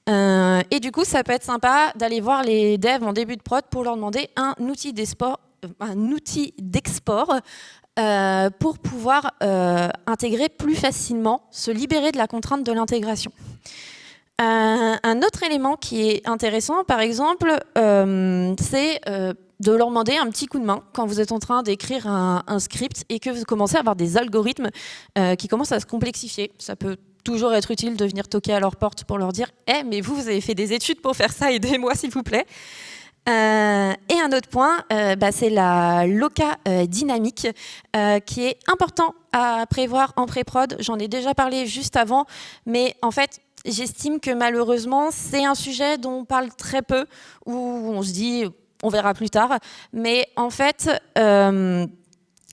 Et du coup, ça peut être sympa d'aller voir les devs en début de prod pour leur demander un outil d'export pour pouvoir intégrer plus facilement, se libérer de la contrainte de l'intégration. Un autre élément qui est intéressant, par exemple, c'est de leur demander un petit coup de main quand vous êtes en train d'écrire un script et que vous commencez à avoir des algorithmes qui commencent à se complexifier. Ça peut toujours être utile de venir toquer à leur porte pour leur dire « Eh, mais vous avez fait des études pour faire ça, aidez-moi s'il vous plaît ». Et un autre point, c'est la loca dynamique qui est important à prévoir en pré-prod. J'en ai déjà parlé juste avant, mais en fait, j'estime que malheureusement, c'est un sujet dont on parle très peu, où on se dit on verra plus tard. Mais en fait,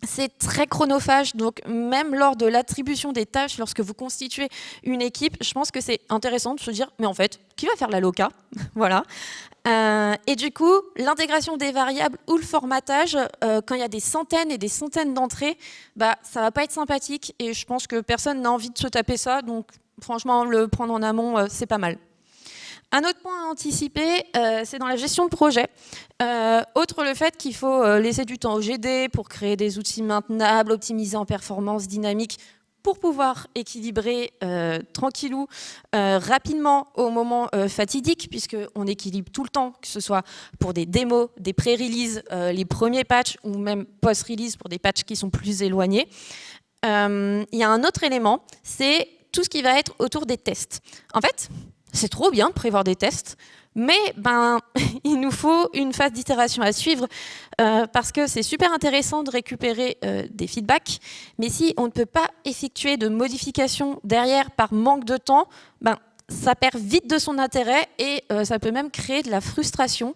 c'est très chronophage, donc même lors de l'attribution des tâches, lorsque vous constituez une équipe, je pense que c'est intéressant de se dire, mais en fait, qui va faire la loca ? Voilà. Et du coup, l'intégration des variables ou le formatage, quand il y a des centaines et des centaines d'entrées, ça va pas être sympathique et je pense que personne n'a envie de se taper ça, donc franchement, le prendre en amont, c'est pas mal. Un autre point à anticiper, c'est dans la gestion de projet. Outre le fait qu'il faut laisser du temps au GD pour créer des outils maintenables, optimisés en performance dynamique, pour pouvoir équilibrer tranquillou, rapidement au moment fatidique, puisqu'on équilibre tout le temps, que ce soit pour des démos, des pré-releases, les premiers patchs, ou même post-release pour des patchs qui sont plus éloignés. Il y a un autre élément, c'est tout ce qui va être autour des tests. En fait, c'est trop bien de prévoir des tests, mais il nous faut une phase d'itération à suivre parce que c'est super intéressant de récupérer des feedbacks, mais si on ne peut pas effectuer de modifications derrière par manque de temps, ça perd vite de son intérêt et ça peut même créer de la frustration.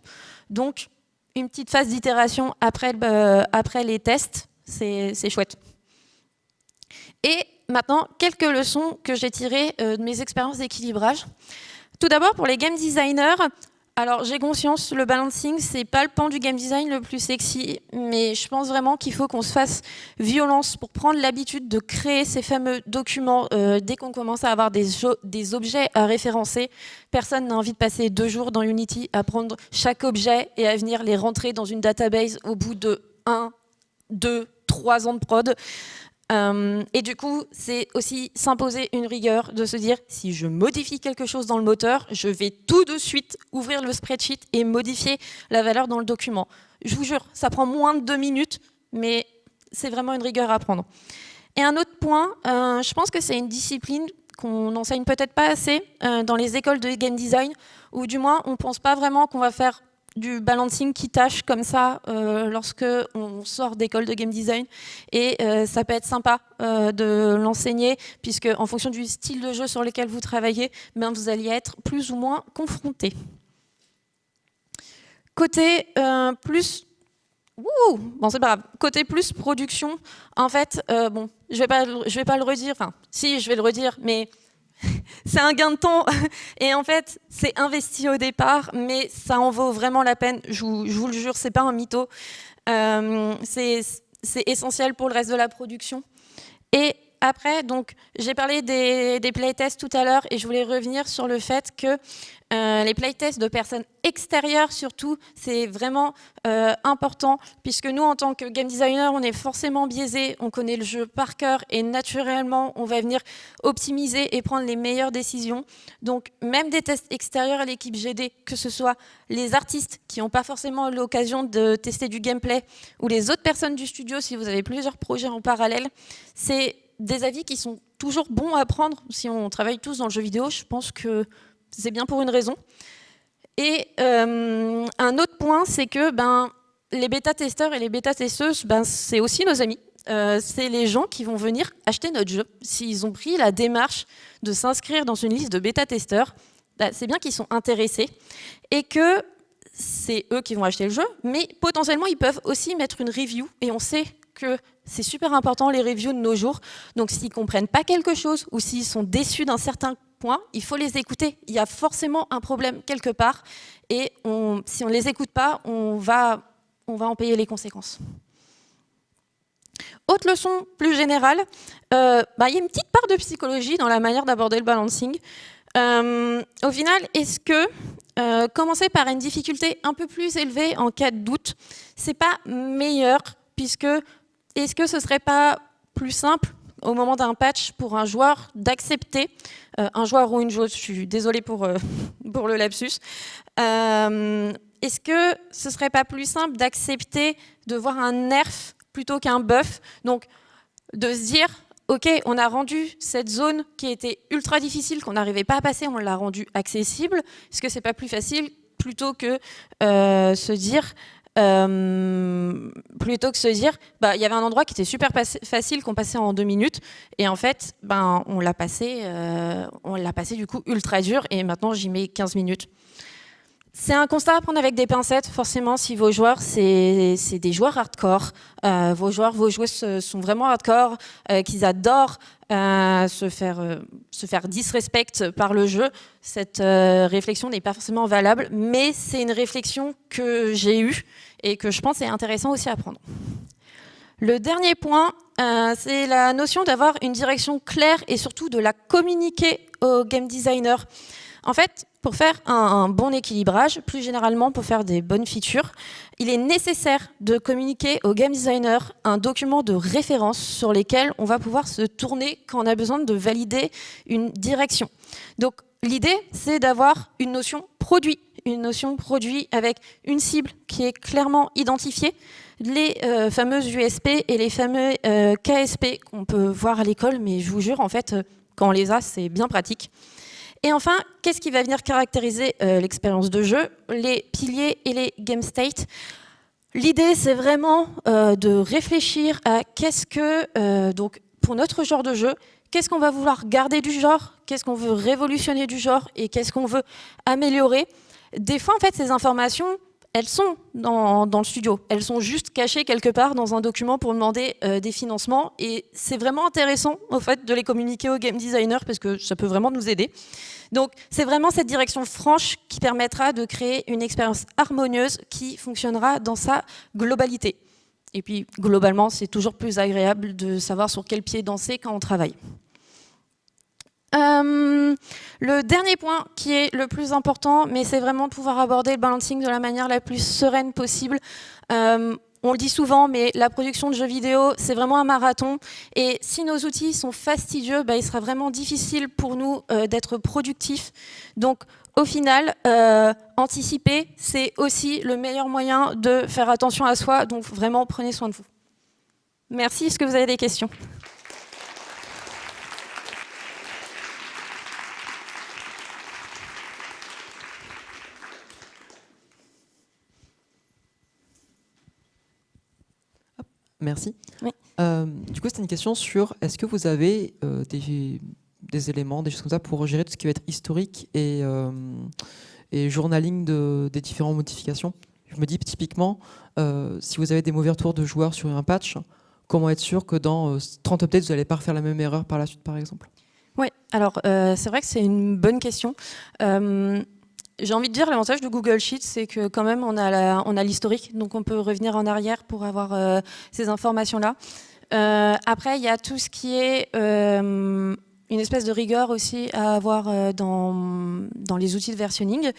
Donc, une petite phase d'itération après les tests, c'est chouette. Et maintenant, quelques leçons que j'ai tirées de mes expériences d'équilibrage. Tout d'abord, pour les game designers, alors j'ai conscience, le balancing, c'est pas le pan du game design le plus sexy, mais je pense vraiment qu'il faut qu'on se fasse violence pour prendre l'habitude de créer ces fameux documents dès qu'on commence à avoir des objets à référencer. Personne n'a envie de passer 2 jours dans Unity à prendre chaque objet et à venir les rentrer dans une database au bout de 1, 2, 3 ans de prod. Et du coup, c'est aussi s'imposer une rigueur de se dire si je modifie quelque chose dans le moteur, je vais tout de suite ouvrir le spreadsheet et modifier la valeur dans le document. Je vous jure, ça prend moins de 2 minutes, mais c'est vraiment une rigueur à prendre. Et un autre point, je pense que c'est une discipline qu'on n'enseigne peut-être pas assez dans les écoles de game design, ou du moins on ne pense pas vraiment qu'on va faire du balancing qui tâche comme ça lorsque on sort d'école de game design et ça peut être sympa de l'enseigner puisque en fonction du style de jeu sur lequel vous travaillez, vous allez être plus ou moins confronté. Côté plus c'est pas grave. Côté plus production, en fait, je vais pas le redire. Enfin, si, je vais le redire, mais c'est un gain de temps et en fait c'est investi au départ mais ça en vaut vraiment la peine, je vous le jure, c'est pas un mytho, c'est essentiel pour le reste de la production. Et Après, donc, j'ai parlé des playtests tout à l'heure et je voulais revenir sur le fait que les playtests de personnes extérieures, surtout, c'est vraiment important, puisque nous, en tant que game designer, on est forcément biaisé, on connaît le jeu par cœur et naturellement, on va venir optimiser et prendre les meilleures décisions. Donc, même des tests extérieurs à l'équipe GD, que ce soit les artistes qui n'ont pas forcément l'occasion de tester du gameplay, ou les autres personnes du studio, si vous avez plusieurs projets en parallèle, c'est des avis qui sont toujours bons à prendre. Si on travaille tous dans le jeu vidéo, je pense que c'est bien pour une raison. Et un autre point, c'est que les bêta-testeurs et les bêta-testeuses, c'est aussi nos amis. C'est les gens qui vont venir acheter notre jeu. S'ils ont pris la démarche de s'inscrire dans une liste de bêta-testeurs, c'est bien qu'ils sont intéressés et que c'est eux qui vont acheter le jeu, mais potentiellement, ils peuvent aussi mettre une review. Et on sait que c'est super important, les reviews de nos jours. Donc, s'ils ne comprennent pas quelque chose ou s'ils sont déçus d'un certain point, il faut les écouter. Il y a forcément un problème quelque part. Et si on ne les écoute pas, on va en payer les conséquences. Autre leçon plus générale, il y a une petite part de psychologie dans la manière d'aborder le balancing. Au final, est-ce que commencer par une difficulté un peu plus élevée en cas de doute, c'est pas meilleur, puisque est-ce que ce serait pas plus simple au moment d'un patch pour un joueur d'accepter, un joueur ou une joueuse, je suis désolée pour le lapsus, est-ce que ce serait pas plus simple d'accepter de voir un nerf plutôt qu'un buff, donc de se dire ok, on a rendu cette zone qui était ultra difficile, qu'on n'arrivait pas à passer, on l'a rendue accessible. Est-ce que c'est pas plus facile plutôt que se dire, il y avait un endroit qui était super facile, qu'on passait en 2 minutes, et en fait, on l'a passé du coup ultra dur, et maintenant j'y mets 15 minutes. C'est un constat à prendre avec des pincettes, forcément, si vos joueurs, c'est des joueurs hardcore, vos joueurs, vos joueuses sont vraiment hardcore, qu'ils adorent se faire disrespect par le jeu. Cette réflexion n'est pas forcément valable, mais c'est une réflexion que j'ai eue et que je pense est intéressant aussi à prendre. Le dernier point, c'est la notion d'avoir une direction claire et surtout de la communiquer aux game designers. En fait, pour faire un bon équilibrage, plus généralement pour faire des bonnes features, il est nécessaire de communiquer aux game designers un document de référence sur lesquels on va pouvoir se tourner quand on a besoin de valider une direction. Donc l'idée, c'est d'avoir une notion produit avec une cible qui est clairement identifiée, les fameuses USP et les fameux KSP qu'on peut voir à l'école, mais je vous jure, en fait, quand on les a, c'est bien pratique. Et enfin, qu'est-ce qui va venir caractériser l'expérience de jeu? Les piliers et les game states. L'idée, c'est vraiment de réfléchir à qu'est-ce que, donc, pour notre genre de jeu, qu'est-ce qu'on va vouloir garder du genre, qu'est-ce qu'on veut révolutionner du genre et qu'est-ce qu'on veut améliorer. Des fois, en fait, ces informations, elles sont dans le studio. Elles sont juste cachées quelque part dans un document pour demander des financements. Et c'est vraiment intéressant, au fait, de les communiquer aux game designers parce que ça peut vraiment nous aider. Donc, c'est vraiment cette direction franche qui permettra de créer une expérience harmonieuse qui fonctionnera dans sa globalité. Et puis, globalement, c'est toujours plus agréable de savoir sur quel pied danser quand on travaille. Le dernier point qui est le plus important, mais c'est vraiment de pouvoir aborder le balancing de la manière la plus sereine possible. On le dit souvent, mais la production de jeux vidéo, c'est vraiment un marathon. Et si nos outils sont fastidieux, il sera vraiment difficile pour nous d'être productifs. Donc, au final, anticiper, c'est aussi le meilleur moyen de faire attention à soi. Donc, vraiment, prenez soin de vous. Merci. Est-ce que vous avez des questions ? Merci. Oui. Du coup, c'était une question sur est-ce que vous avez des éléments, des choses comme ça pour gérer tout ce qui va être historique et journaling des différentes modifications. Je me dis typiquement, si vous avez des mauvais retours de joueurs sur un patch, comment être sûr que dans 30 updates, vous n'allez pas refaire la même erreur par la suite, par exemple? Oui, alors c'est vrai que c'est une bonne question. J'ai envie de dire, l'avantage de Google Sheets, c'est que quand même on a l'historique, donc on peut revenir en arrière pour avoir ces informations-là. Après, il y a tout ce qui est une espèce de rigueur aussi à avoir dans les outils de versionning.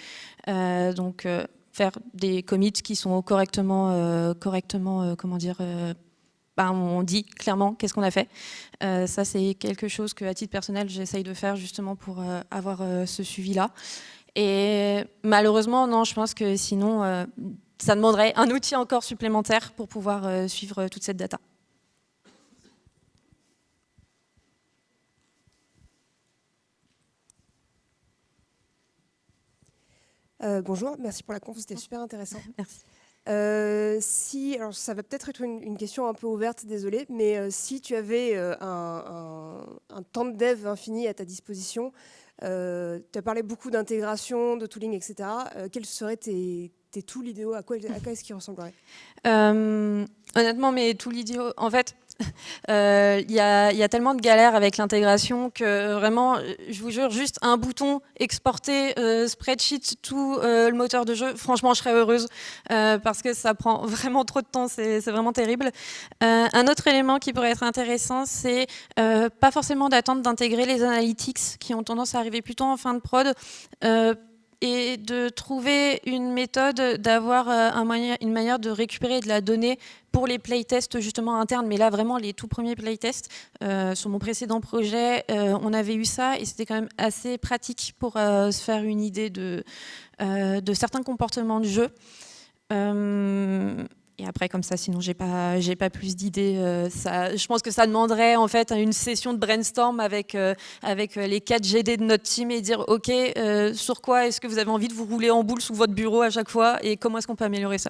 Donc, faire des commits qui sont correctement comment dire, on dit clairement qu'est-ce qu'on a fait. Ça, c'est quelque chose que, à titre personnel, j'essaye de faire justement pour avoir ce suivi-là. Et malheureusement, non, je pense que sinon, ça demanderait un outil encore supplémentaire pour pouvoir suivre toute cette data. Bonjour, merci pour la conf, c'était super intéressant. Merci. Alors ça va peut-être être une question un peu ouverte, désolée, mais si tu avais un temps de dev infini à ta disposition, tu as parlé beaucoup d'intégration, de tooling, etc. Quels seraient tes tools idéaux? À quoi est-ce qu'ils ressembleraient? Honnêtement, mes tools idéaux, en fait, il y a tellement de galères avec l'intégration que vraiment, je vous jure, juste un bouton exporter spreadsheet tout le moteur de jeu, franchement, je serais heureuse parce que ça prend vraiment trop de temps, c'est vraiment terrible. Un autre élément qui pourrait être intéressant, c'est pas forcément d'attendre d'intégrer les analytics qui ont tendance à arriver plutôt en fin de prod. Et de trouver une méthode d'avoir une manière de récupérer de la donnée pour les playtests justement internes. Mais là, vraiment, les tout premiers playtests, sur mon précédent projet, on avait eu ça et c'était quand même assez pratique pour se faire une idée de certains comportements de jeu. Et après, comme ça, sinon, j'ai pas plus d'idées. Je pense que ça demanderait en fait une session de brainstorm avec les 4 GD de notre team et dire OK, sur quoi est-ce que vous avez envie de vous rouler en boule sous votre bureau à chaque fois et comment est-ce qu'on peut améliorer ça.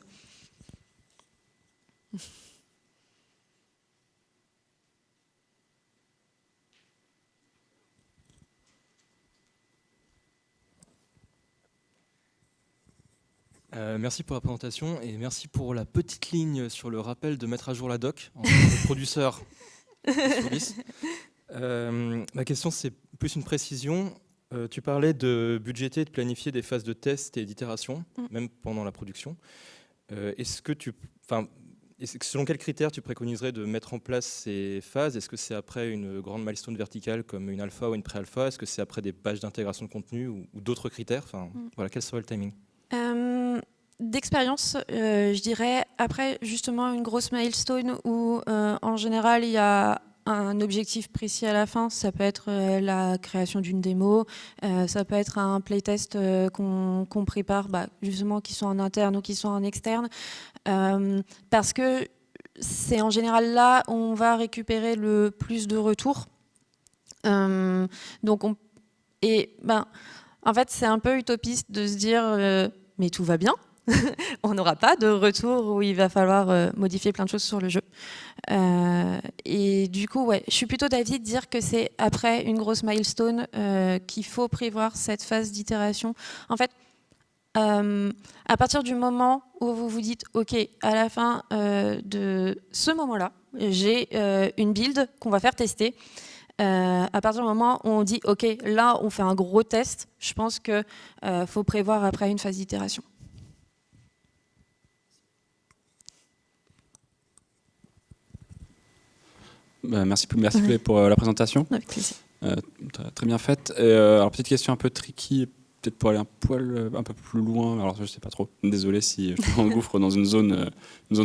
Merci pour la présentation et merci pour la petite ligne sur le rappel de mettre à jour la doc en tant que producteur. Ma question, c'est plus une précision. Tu parlais de budgéter et de planifier des phases de test et d'itération, même pendant la production. Selon quels critères tu préconiserais de mettre en place ces phases? Est-ce que c'est après une grande milestone verticale comme une alpha ou une pré-alpha? Est-ce que c'est après des pages d'intégration de contenu ou d'autres critères? Voilà, quel serait le timing? D'expérience, je dirais, après justement une grosse milestone où en général il y a un objectif précis à la fin. Ça peut être la création d'une démo, ça peut être un playtest qu'on prépare, justement, qui sont en interne ou qui sont en externe, parce que c'est en général là où on va récupérer le plus de retours. En fait, c'est un peu utopiste de se dire mais tout va bien. On n'aura pas de retour où il va falloir modifier plein de choses sur le jeu. Et du coup, je suis plutôt d'avis de dire que c'est après une grosse milestone qu'il faut prévoir cette phase d'itération. En fait, à partir du moment où vous vous dites OK, à la fin de ce moment-là, j'ai une build qu'on va faire tester. À partir du moment où on dit OK, là on fait un gros test, je pense qu'il faut prévoir après une phase d'itération. Merci pour la présentation. Avec plaisir. Très bien faite. Alors petite question un peu tricky, peut-être pour aller un peu plus loin. Alors je sais pas trop. Désolé si je m'engouffre dans une zone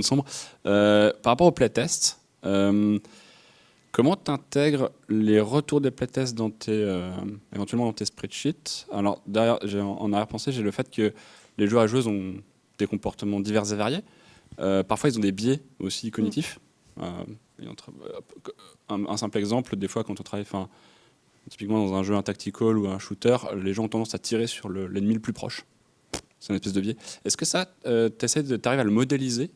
sombre. Par rapport au playtest, comment tu intègres les retours des playtests éventuellement dans tes spreadsheets? Alors derrière, en arrière-pensée, j'ai le fait que les joueurs et joueuses ont des comportements divers et variés. Parfois, ils ont des biais aussi cognitifs. Un simple exemple, des fois, quand on travaille, typiquement dans un jeu, un tactical ou un shooter, les gens ont tendance à tirer sur l'ennemi le plus proche. C'est une espèce de biais. Est-ce que ça, t'arrives à le modéliser?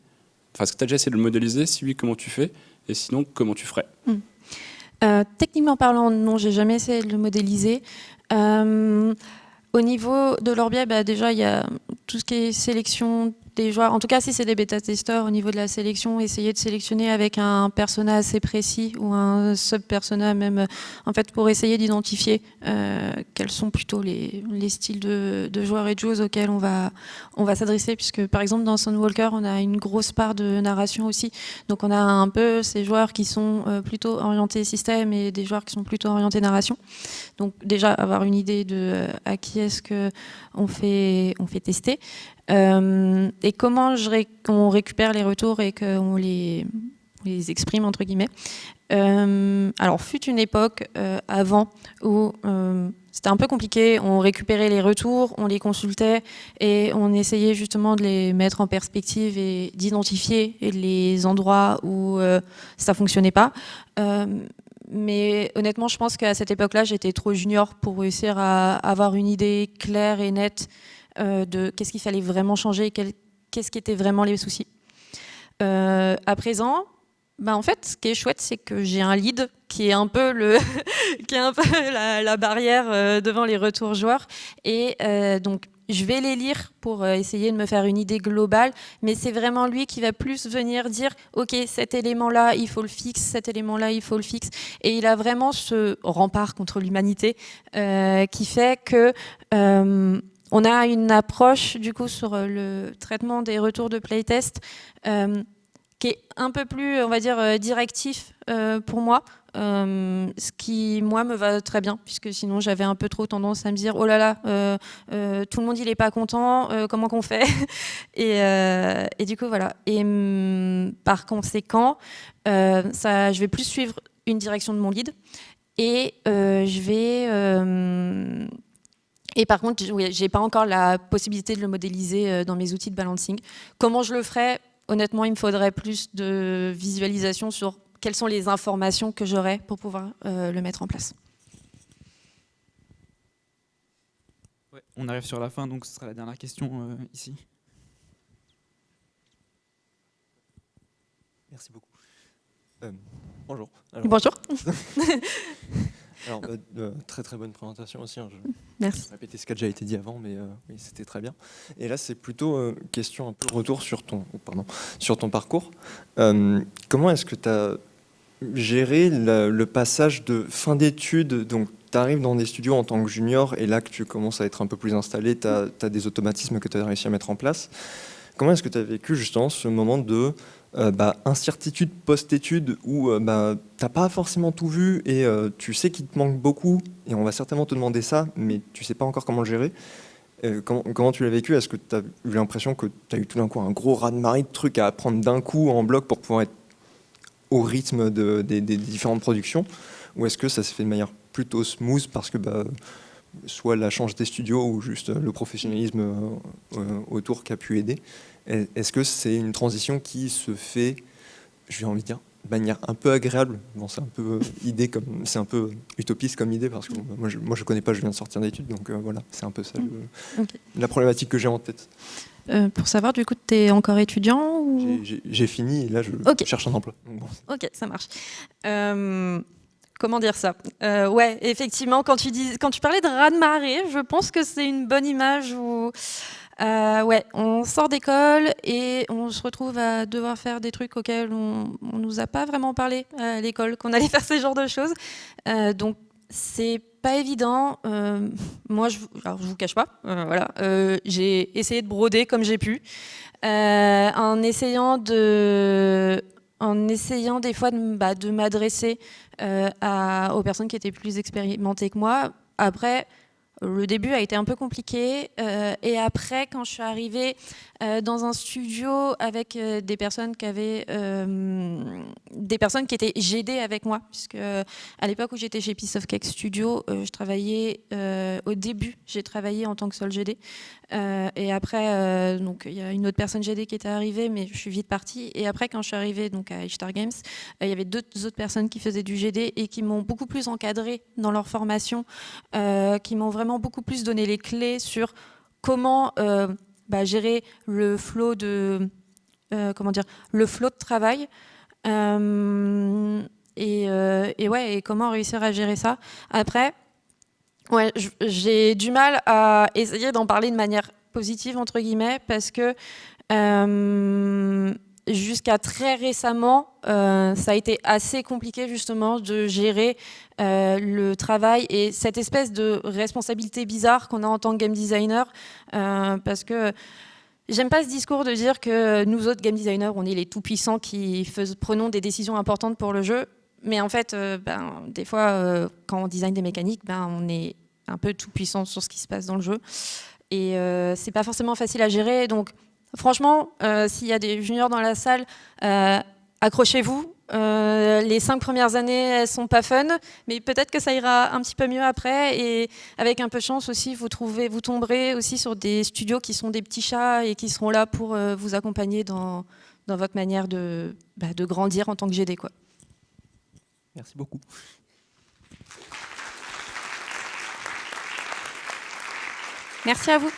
Est-ce que tu as déjà essayé de le modéliser? Si oui, comment tu fais? Et sinon, comment tu ferais? Techniquement parlant, non, j'ai jamais essayé de le modéliser. Au niveau de leur biais, déjà, il y a tout ce qui est sélection des joueurs, en tout cas si c'est des bêta-testeurs, au niveau de la sélection, essayer de sélectionner avec un persona assez précis ou un sub-persona même, en fait, pour essayer d'identifier quels sont plutôt les styles de joueurs et de joueuses auxquels on va s'adresser, puisque par exemple dans Sunwalker, on a une grosse part de narration aussi. Donc on a un peu ces joueurs qui sont plutôt orientés système et des joueurs qui sont plutôt orientés narration. Donc déjà avoir une idée de à qui est-ce qu'on fait tester. Et comment on récupère les retours et qu'on les exprime entre guillemets. Alors fut une époque avant où c'était un peu compliqué, on récupérait les retours, on les consultait et on essayait justement de les mettre en perspective et d'identifier les endroits où ça fonctionnait pas. Mais honnêtement, je pense qu'à cette époque-là, j'étais trop junior pour réussir à avoir une idée claire et nette de qu'est-ce qu'il fallait vraiment changer, qu'est-ce qui étaient vraiment les soucis. À présent, en fait, ce qui est chouette, c'est que j'ai un lead qui est un peu la barrière devant les retours joueurs. Et donc, je vais les lire pour essayer de me faire une idée globale, mais c'est vraiment lui qui va plus venir dire « Ok, cet élément-là, il faut le fixe, cet élément-là, il faut le fixe ». Et il a vraiment ce rempart contre l'humanité qui fait que... on a une approche du coup sur le traitement des retours de playtest qui est un peu plus, on va dire, directif pour moi, ce qui, moi, me va très bien, puisque sinon j'avais un peu trop tendance à me dire « Oh là là, tout le monde il est pas content, comment qu'on fait ?» et du coup, voilà. Et par conséquent, je vais plus suivre une direction de mon lead et je vais... Et par contre, j'ai pas encore la possibilité de le modéliser dans mes outils de balancing. Comment je le ferai ? Honnêtement, il me faudrait plus de visualisation sur quelles sont les informations que j'aurai pour pouvoir le mettre en place. Ouais, on arrive sur la fin, donc ce sera la dernière question ici. Merci beaucoup. Bonjour. Bonjour. Alors, très très bonne présentation aussi. Hein. Merci. Je vais répéter ce qui a déjà été dit avant, mais oui, c'était très bien. Et là, c'est plutôt question un peu retour sur ton parcours. Comment est-ce que tu as géré le passage de fin d'études? Donc, tu arrives dans des studios en tant que junior, et là que tu commences à être un peu plus installé, tu as des automatismes que tu as réussi à mettre en place. Comment est-ce que tu as vécu justement ce moment de incertitude post-études où tu n'as pas forcément tout vu et tu sais qu'il te manque beaucoup et on va certainement te demander ça, mais tu ne sais pas encore comment le gérer. Comment tu l'as vécu? Est-ce que tu as eu l'impression que tu as eu tout d'un coup un gros raz-de-marée de trucs à apprendre d'un coup en bloc pour pouvoir être au rythme des différentes productions? Ou est-ce que ça s'est fait de manière plutôt smooth parce que soit la chance des studios ou juste le professionnalisme autour qui a pu aider? Est-ce que c'est une transition qui se fait, j'ai envie de dire, de manière un peu agréable? Bon, c'est un peu c'est un peu utopiste comme idée parce que moi je connais pas, je viens de sortir d'études, donc voilà, c'est un peu ça la problématique que j'ai en tête. Pour savoir, du coup, tu es encore étudiant ou... J'ai fini et là je cherche un emploi. Donc bon. Ok, ça marche. Comment dire ça? Ouais, effectivement, quand tu parlais de raz-de-marée, je pense que c'est une bonne image où on sort d'école et on se retrouve à devoir faire des trucs auxquels on nous a pas vraiment parlé à l'école, qu'on allait faire ce genre de choses. Donc c'est pas évident. Moi, je vous cache pas. Voilà, j'ai essayé de broder comme j'ai pu, en essayant des fois de m'adresser aux personnes qui étaient plus expérimentées que moi. Après, le début a été un peu compliqué et après, quand je suis arrivée dans un studio avec des personnes qui étaient GD avec moi, puisque à l'époque où j'étais chez Piece of Cake Studio, je travaillais au début, j'ai travaillé en tant que seul GD et après donc il y a une autre personne GD qui était arrivée, mais je suis vite partie. Et après, quand je suis arrivée donc à H-Star Games, il y avait deux autres personnes qui faisaient du GD et qui m'ont beaucoup plus encadrée dans leur formation, qui m'ont vraiment beaucoup plus donné les clés sur comment gérer le flot de travail et comment réussir à gérer ça. Après, j'ai du mal à essayer d'en parler de manière positive entre guillemets parce que Jusqu'à très récemment, ça a été assez compliqué justement de gérer le travail et cette espèce de responsabilité bizarre qu'on a en tant que game designer, parce que j'aime pas ce discours de dire que nous autres game designers, on est les tout-puissants qui prenons des décisions importantes pour le jeu, mais en fait, des fois, quand on design des mécaniques, on est un peu tout-puissant sur ce qui se passe dans le jeu, et c'est pas forcément facile à gérer, donc franchement, s'il y a des juniors dans la salle, accrochez-vous. Les 5 premières années, elles sont pas fun, mais peut-être que ça ira un petit peu mieux après. Et avec un peu de chance aussi, vous tomberez aussi sur des studios qui sont des petits chats et qui seront là pour vous accompagner dans votre manière de grandir en tant que GD, quoi. Merci beaucoup. Merci à vous.